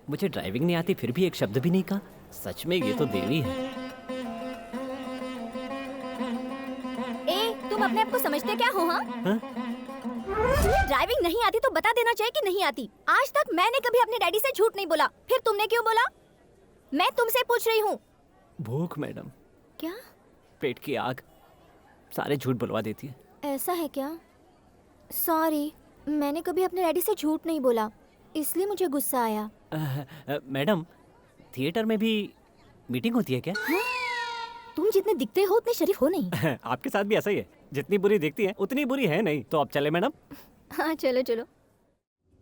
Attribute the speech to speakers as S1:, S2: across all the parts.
S1: मुझे ड्राइविंग नहीं आती फिर भी एक शब्द भी नहीं कहा। सच में ये तो देवी है।
S2: तुम अपने आप को समझते क्या हो? हाँ, तुम्हें ड्राइविंग नहीं आती तो बता देना चाहिए कि नहीं आती। आज तक मैंने कभी अपने डैडी से झूठ नहीं बोला, फिर तुमने क्यों बोला? मैं तुमसे पूछ रही हूँ।
S1: भूख मैडम।
S2: क्या?
S1: पेट की आग सारे झूठ बुलवा देती है।
S2: ऐसा है क्या? सॉरी, मैंने कभी अपने डैडी से झूठ नहीं बोला, इसलिए मुझे गुस्सा आया।
S1: मैडम, थिएटर में भी मीटिंग होती है क्या?
S2: हाँ? तुम जितने दिखते हो उतने शरीफ हो नहीं।
S1: आपके साथ भी ऐसा ही है, जितनी बुरी दिखती है उतनी बुरी है नहीं। तो अब चले मैडम?
S2: हाँ चलो चलो।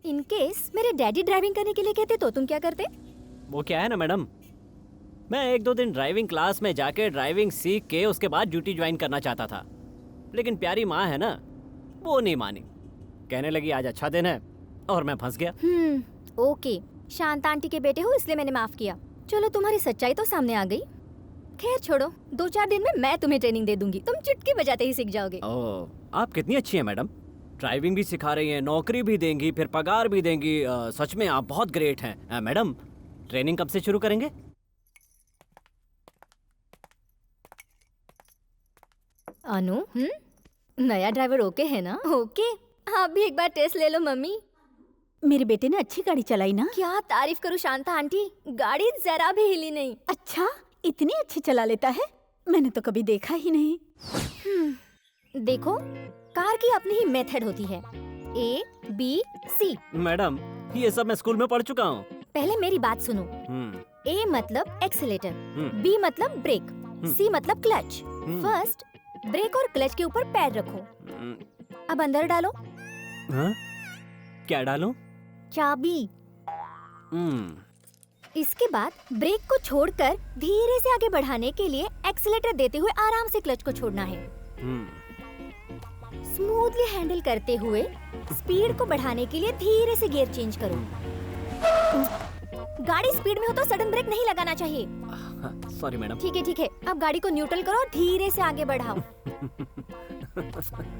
S2: इन केस मेरे डैडी ड्राइविंग करने के लिए कहते तो तुम क्या करते?
S1: वो क्या है ना मैडम, मैं 1-2 दिन ड्राइविंग क्लास में जाके ड्राइविंग सीख के उसके बाद ड्यूटी ज्वाइन करना चाहता था, लेकिन प्यारी माँ है ना, वो नहीं मानी। कहने लगी आज अच्छा दिन है, और मैं फंस गया।
S2: ओके, शांता आंटी के बेटे हो इसलिए मैंने माफ किया। चलो तुम्हारी सच्चाई तो सामने आ गई। खैर छोड़ो, 2-4 दिन में मैं तुम्हें ट्रेनिंग दे दूंगी, तुम चुटकी बजाते ही सीख जाओगे।
S1: ओह, आप कितनी अच्छी हैं मैडम, ड्राइविंग भी सिखा रही हैं, नौकरी भी देंगी, फिर पगार भी देंगी। सच में आप बहुत ग्रेट हैं। मैडम, ट्रेनिंग कब से शुरू करेंगे?
S2: अनु, नया ड्राइवर ओके है ना? ओके, आप भी एक बार टेस्ट ले लो मम्मी।
S3: मेरे बेटे ने अच्छी गाड़ी चलाई ना?
S2: क्या तारीफ करूं शांता आंटी, गाड़ी जरा भी हिली नहीं।
S3: अच्छा, इतनी अच्छी चला लेता है? मैंने तो कभी देखा ही नहीं।
S2: देखो, कार की अपनी ही मेथड होती है, A, B, C।
S1: मैडम, ये सब मैं स्कूल में पढ़ चुका हूँ।
S2: पहले मेरी बात सुनो। A मतलब एक्सीलेटर, B मतलब ब्रेक, C मतलब क्लच। फर्स्ट ब्रेक और क्लच के ऊपर पैर रखो। अब अंदर डालो।
S1: हाँ? क्या डालूं?
S2: चाबी। इसके बाद ब्रेक को छोड़कर धीरे से आगे बढ़ाने के लिए एक्सीलेटर देते हुए आराम से क्लच को छोड़ना है। स्मूथली हैंडल करते हुए स्पीड को बढ़ाने के लिए धीरे से गियर चेंज करो। गाड़ी स्पीड में हो तो सडन ब्रेक नहीं लगाना चाहिए।
S1: Sorry madam.
S2: ठीक है। अब गाड़ी को न्यूट्रल करो और धीरे से आगे बढ़ाओ।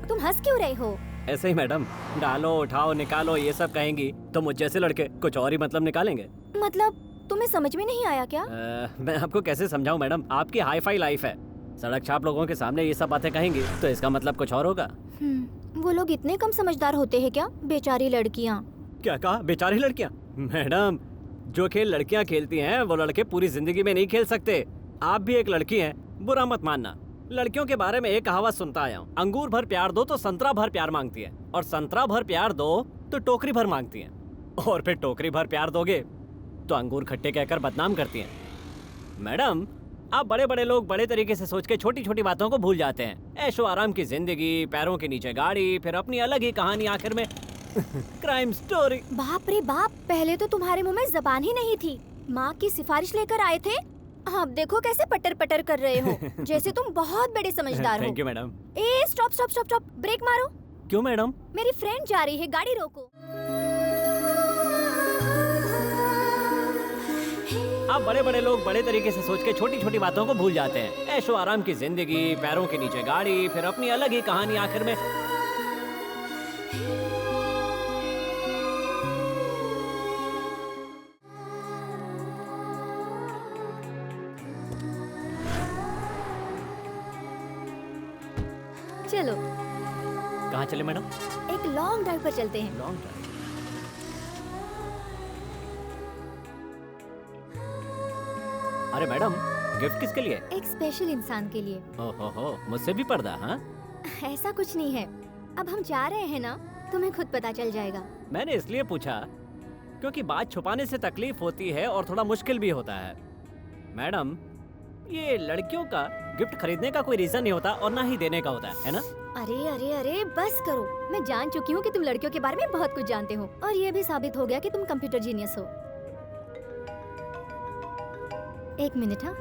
S2: तुम हंस क्यों रहे हो?
S1: ऐसे ही मैडम, डालो उठाओ निकालो ये सब कहेंगी तो मुझ जैसे लड़के कुछ और ही मतलब निकालेंगे।
S2: मतलब तुम्हें समझ में नहीं आया क्या?
S1: मैं आपको कैसे समझाऊं मैडम, आपकी हाई फाई लाइफ है, सड़क छाप लोगों के सामने ये सब बातें कहेंगी तो इसका मतलब कुछ और होगा।
S2: वो लोग इतने कम समझदार होते हैं क्या? बेचारी लड़कियाँ।
S1: क्या कहा? बेचारी लड़कियाँ? मैडम, जो खेल लड़कियाँ खेलती हैं वो लड़के पूरी जिंदगी में नहीं खेल सकते। आप भी एक लड़की हैं, बुरा मत मानना। लड़कियों के बारे में एक कहावत सुनता आया हूँ, अंगूर भर प्यार दो तो संतरा भर प्यार मांगती है, और संतरा भर प्यार दो तो टोकरी भर मांगती है, और फिर टोकरी भर प्यार दोगे तो अंगूर खट्टे कहकर बदनाम करती हैं। मैडम, आप बड़े बड़े लोग बड़े तरीके से सोच के छोटी छोटी बातों को भूल जाते हैं। ऐशो आराम की जिंदगी, पैरों के नीचे गाड़ी, फिर अपनी अलग ही कहानी, आखिर में क्राइम स्टोरी।
S2: बाप रे बाप, पहले तो तुम्हारे मुंह में जबान ही नहीं थी। माँ की सिफारिश लेकर आए थे, अब देखो कैसे पटर पटर कर रहे हो, जैसे तुम बहुत बड़े समझदार हो।
S1: Thank you madam.
S2: Stop, break मारो।
S1: क्यों मैडम?
S2: मेरी फ्रेंड जा रही है, गाड़ी रोको।
S1: आप बड़े बड़े लोग बड़े तरीके से सोच के छोटी छोटी बातों को भूल जाते हैं। ऐशो आराम की जिंदगी, पैरों के नीचे गाड़ी, फिर अपनी अलग ही कहानी, आखिर में
S2: चलो।
S1: कहाँ चले मैडम?
S2: एक लॉन्ग ड्राइव पर चलते हैं।
S1: Long drive? अरे मैडम, गिफ्ट किसके लिए?
S2: एक स्पेशल इंसान के लिए।
S1: ओहो, मुझसे भी पर्दा? हाँ,
S2: ऐसा कुछ नहीं है, अब हम जा रहे हैं ना, तुम्हें खुद पता चल जाएगा।
S1: मैंने इसलिए पूछा क्योंकि बात छुपाने से तकलीफ होती है और थोड़ा मुश्किल भी होता है। मैडम, ये लड़कियों का गिफ्ट खरीदने का कोई रीजन नहीं होता और ना ही देने का होता है ना?
S2: अरे बस करो, मैं जान चुकी हूँ कि तुम लड़कियों के बारे में बहुत कुछ जानते हो, और ये भी साबित हो गया कि तुम कंप्यूटर जीनियस हो। एक मिनट। हाँ,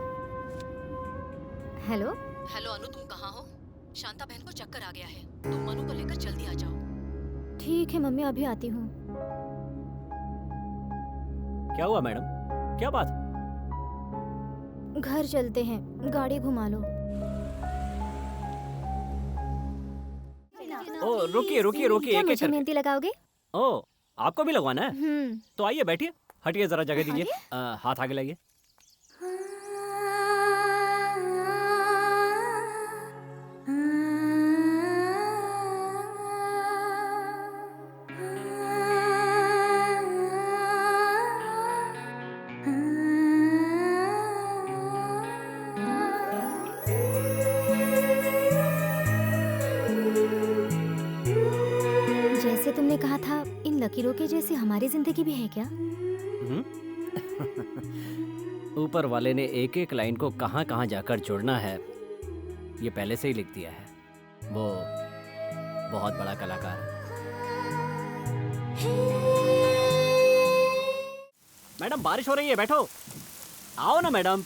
S2: हेलो
S4: अनु, तुम कहाँ हो? शांता बहन को चक्कर आ गया है, तुम मनु को लेकर जल्दी आ जाओ।
S2: ठीक है मम्मी, अभी आती हूँ।
S1: क्या हुआ मैडम, क्या बात?
S2: घर चलते हैं, गाड़ी घुमा लो।
S1: ओ रुकिए,
S2: क्या
S1: एक
S2: मुझे
S1: करके।
S2: मेहंदी लगाओगे?
S1: ओ, आपको भी लगवाना है? तो आइए बैठिए, हटिए जरा, जगह दीजिए। हाथ आगे लाइए।
S2: जैसे तुमने कहा था, इन लकीरों के जैसी हमारी जिंदगी भी है क्या?
S1: ऊपर वाले ने एक एक लाइन को कहाँ कहाँ जाकर जोड़ना है, ये पहले से ही लिख दिया है। वो बहुत बड़ा कलाकार है। मैडम बारिश हो रही है, बैठो। आओ ना मैडम।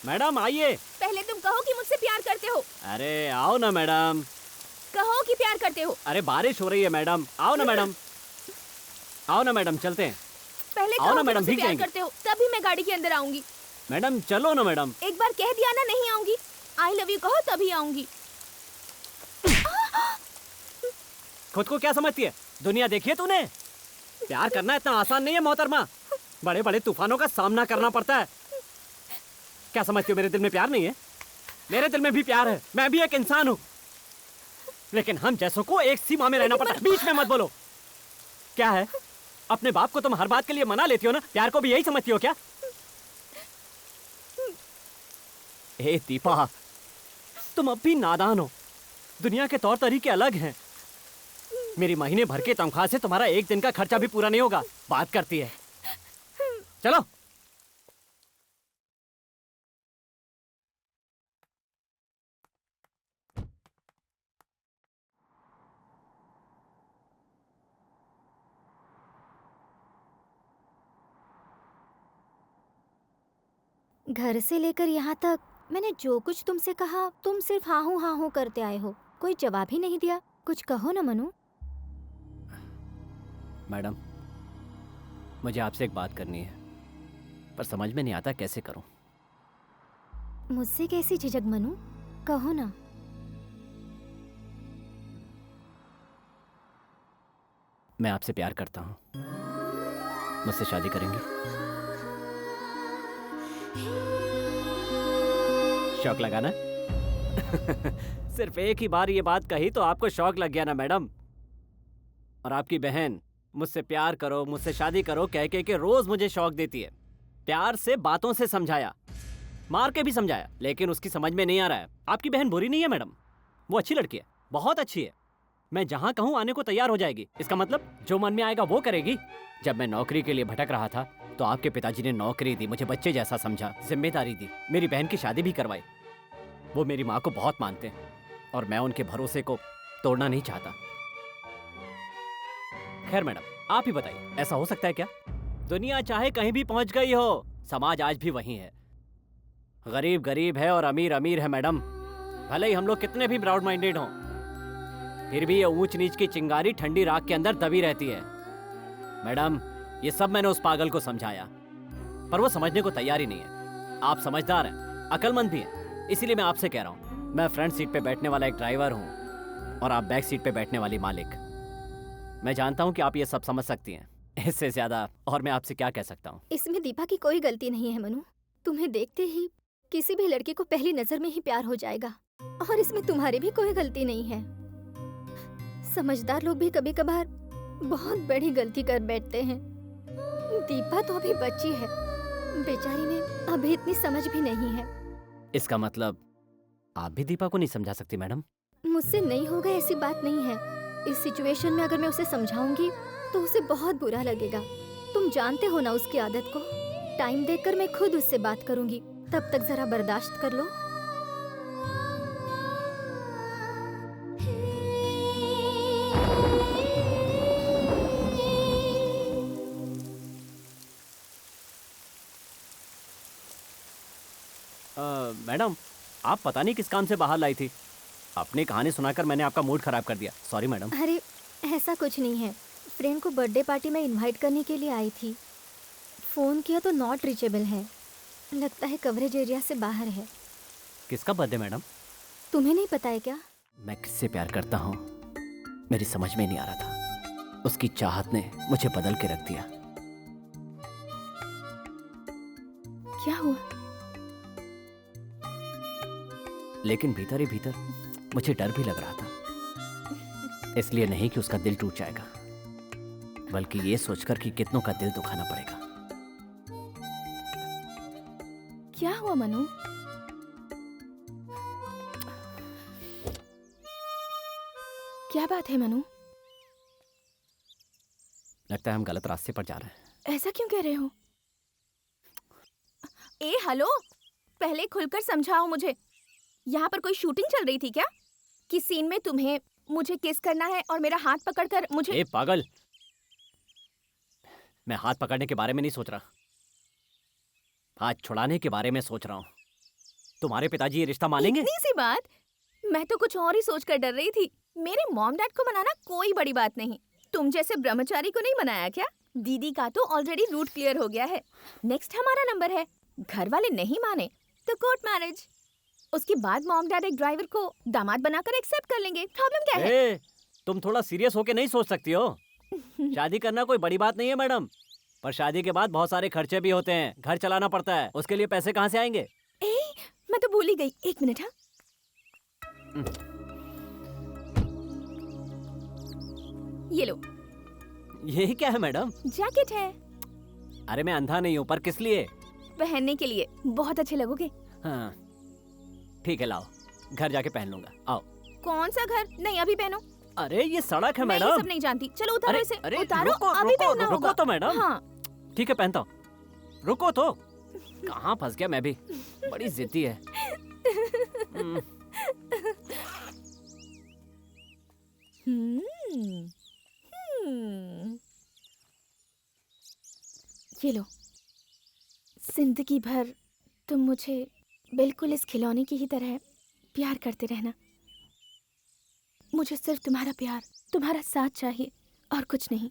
S1: मैडम आइए।
S2: पहले तुम कहो कि मुझसे प्यार करते हो।
S1: अरे आओ ना मैडम।
S2: कहो कि प्यार करते हो।
S1: अरे बारिश हो रही है मैडम, आओ ना मैडम। आओ ना मैडम, चलते हैं।
S2: पहले
S1: आओ
S2: कहो
S1: ना
S2: कि
S1: मैडम,
S2: मुझसे
S1: भीग
S2: प्यार
S1: जाएंगे।
S2: करते हो, तभी मैं गाड़ी के अंदर आऊंगी।
S1: मैडम चलो ना मैडम।
S2: एक बार कह दिया ना नहीं आऊंगी। आई लव यू कहो तभी आऊंगी।
S1: खुद को क्या समझती है? दुनिया देखी है तूने? प्यार करना इतना आसान नहीं है मोहतरमा। बड़े बड़े तूफानों का सामना करना पड़ता है। क्या समझती हो मेरे दिल में प्यार नहीं है? मेरे दिल में भी प्यार है, मैं भी एक इंसान हूँ। लेकिन हम जैसों को एक सीमा में रहना पड़ता है। बीच में मत बोलो। क्या है, अपने बाप को तुम हर बात के लिए मना लेती हो ना? प्यार को भी यही समझती हो क्या? ए दीपा, तुम अब भी नादान हो। दुनिया के तौर तरीके अलग हैं। मेरी महीने भर के तनख्वाह से तुम्हारा एक दिन का खर्चा भी पूरा नहीं होगा। बात करती है। चलो।
S2: घर से लेकर यहाँ तक मैंने जो कुछ तुमसे कहा, तुम सिर्फ हाँ हूँ करते आए हो। कोई जवाब ही नहीं दिया। कुछ कहो ना मनु।
S1: मैडम, मुझे आपसे एक बात करनी है, पर समझ में नहीं आता कैसे करूं।
S2: मुझसे कैसी झिझक मनु, कहो ना।
S1: मैं आपसे प्यार करता हूं। मुझसे शादी करेंगी? शौक लगा ना? सिर्फ एक ही बार ये बात कही तो आपको शौक लग गया ना मैडम? और आपकी बहन मुझसे प्यार करो, मुझसे शादी करो कह के रोज मुझे शौक देती है। प्यार से बातों से समझाया, मार के भी समझाया, लेकिन उसकी समझ में नहीं आ रहा है। आपकी बहन बुरी नहीं है मैडम, वो अच्छी लड़की है, बहुत अच्छी है। मैं जहां कहूं आने को तैयार हो जाएगी। इसका मतलब जो मन में आएगा वो करेगी। जब मैं नौकरी के लिए भटक रहा था तो आपके पिताजी ने नौकरी दी, मुझे बच्चे जैसा समझा, जिम्मेदारी दी, मेरी बहन की शादी भी करवाई। वो मेरी माँ को बहुत मानते हैं और मैं उनके भरोसे को तोड़ना नहीं चाहता। खैर मैडम, आप ही बताइए, ऐसा हो सकता है क्या? दुनिया चाहे कहीं भी पहुंच गई हो, समाज आज भी वही है। गरीब गरीब है और अमीर अमीर है मैडम। भले ही हम लोग कितने भी ब्रॉड माइंडेड हों, फिर भी ये ऊंच नीच की चिंगारी ठंडी राख के अंदर दबी रहती है। मैडम, ये सब मैंने उस पागल को समझाया, पर वो समझने को तैयार ही नहीं है। आप समझदार हैं, अक्लमंद भी हैं, इसीलिए मैं आपसे कह रहा हूँ। मैं फ्रंट सीट पे बैठने वाला एक ड्राइवर हूँ और आप बैक सीट पे बैठने वाली मालिक। मैं जानता हूँ कि आप ये सब समझ सकती हैं, इससे ज्यादा और मैं आपसे क्या कह सकता हूँ।
S2: इसमें दीपा की कोई गलती नहीं है मनु। तुम्हें देखते ही किसी भी लड़के को पहली नजर में ही प्यार हो जाएगा, और इसमें तुम्हारी भी कोई गलती नहीं है। समझदार लोग भी कभी कभार बहुत बड़ी गलती कर बैठते हैं। दीपा तो अभी बच्ची है, बेचारी में अभी इतनी समझ भी नहीं है।
S1: इसका मतलब आप भी दीपा को नहीं समझा सकती मैडम?
S2: मुझसे नहीं होगा ऐसी बात नहीं है। इस सिचुएशन में अगर मैं उसे समझाऊंगी तो उसे बहुत बुरा लगेगा। तुम जानते हो ना उसकी आदत को। टाइम देखकर मैं खुद उससे बात करूंगी, तब तक जरा बर्दाश्त कर लो।
S1: मैडम, आप पता नहीं किस काम से बाहर लाई थी। अपनी कहानी सुनाकर मैंने आपका मूड खराब कर दिया, सॉरी मैडम।
S2: अरे ऐसा कुछ नहीं है। फ्रेंड को बर्थडे पार्टी में इनवाइट करने के लिए आई थी। फोन किया तो नॉट रीचेबल है, लगता है कवरेज एरिया से बाहर है।
S1: किसका बर्थडे मैडम?
S2: तुम्हें नहीं पता है क्या?
S1: मैं किससे प्यार करता हूँ मेरी समझ में नहीं आ रहा था। उसकी चाहत ने मुझे बदल के रख दिया।
S2: क्या हुआ?
S1: लेकिन भीतर ही भीतर मुझे डर भी लग रहा था। इसलिए नहीं कि उसका दिल टूट जाएगा, बल्कि ये सोचकर कि कितनों का दिल दुखाना पड़ेगा।
S2: क्या हुआ मनु? क्या बात है मनु?
S1: लगता है हम गलत रास्ते पर जा रहे हैं।
S2: ऐसा क्यों कह रहे हो? हेलो, पहले खुलकर समझाओ मुझे। यहाँ पर कोई शूटिंग चल रही थी क्या? किस सीन में तुम्हें मुझे किस करना है और मेरा हाथ पकड़कर मुझे...
S1: ए पागल, मैं हाथ पकड़ने के बारे में नहीं सोच रहा, हाथ छुड़ाने के बारे में सोच रहा हूँ। तुम्हारे पिताजी ये रिश्ता मानेंगे?
S2: इतनी सी बात? मैं तो कुछ और ही सोचकर डर रही थी। मेरे मॉम डैड को मनाना कोई बड़ी बात नहीं। तुम जैसे ब्रह्मचारी को नहीं मनाया क्या? दीदी का तो ऑलरेडी रूट क्लियर हो गया है। नेक्स्ट हमारा नंबर है। घर वाले नहीं माने तो कोर्ट मैरिज। उसके बाद मॉम डैड एक ड्राइवर को दामाद बनाकर एक्सेप्ट कर लेंगे। प्रॉब्लम क्या है?
S1: तुम थोड़ा सीरियस होके नहीं सोच सकती हो? शादी करना कोई बड़ी बात नहीं है मैडम, पर शादी के बाद बहुत सारे खर्चे भी होते हैं। घर चलाना पड़ता है, उसके लिए पैसे कहाँ से आएंगे?
S2: मैं तो भूल ही गई। एक मिनट। हाँ, ये लो।
S1: ये क्या है मैडम?
S2: जैकेट है।
S1: अरे मैं अंधा नहीं हूँ, पर किस लिए?
S2: पहनने के लिए, बहुत अच्छे लगोगे।
S1: हाँ ठीक है, लाओ, घर जाके पहन लूंगा। आओ।
S2: कौन सा घर? नहीं, अभी पहनो।
S1: अरे ये सड़क है
S2: मैं ये
S1: मैडम।
S2: सब नहीं जानती। चलो उतारो इसे।
S1: अरे
S2: उतारो,
S1: रुको,
S2: अभी
S1: रुको,
S2: पहनना
S1: रुको
S2: होगा।
S1: तो मैडम।
S2: हाँ।
S1: ठीक है, पहनता हूँ। रुको तो। कहाँ फंस गया मैं भी, बड़ी जिद्दी है।
S2: ये लो। जिंदगी भर तुम मुझे बिल्कुल इस खिलौने की ही तरह प्यार करते रहना। मुझे सिर्फ तुम्हारा प्यार, तुम्हारा साथ चाहिए और कुछ नहीं।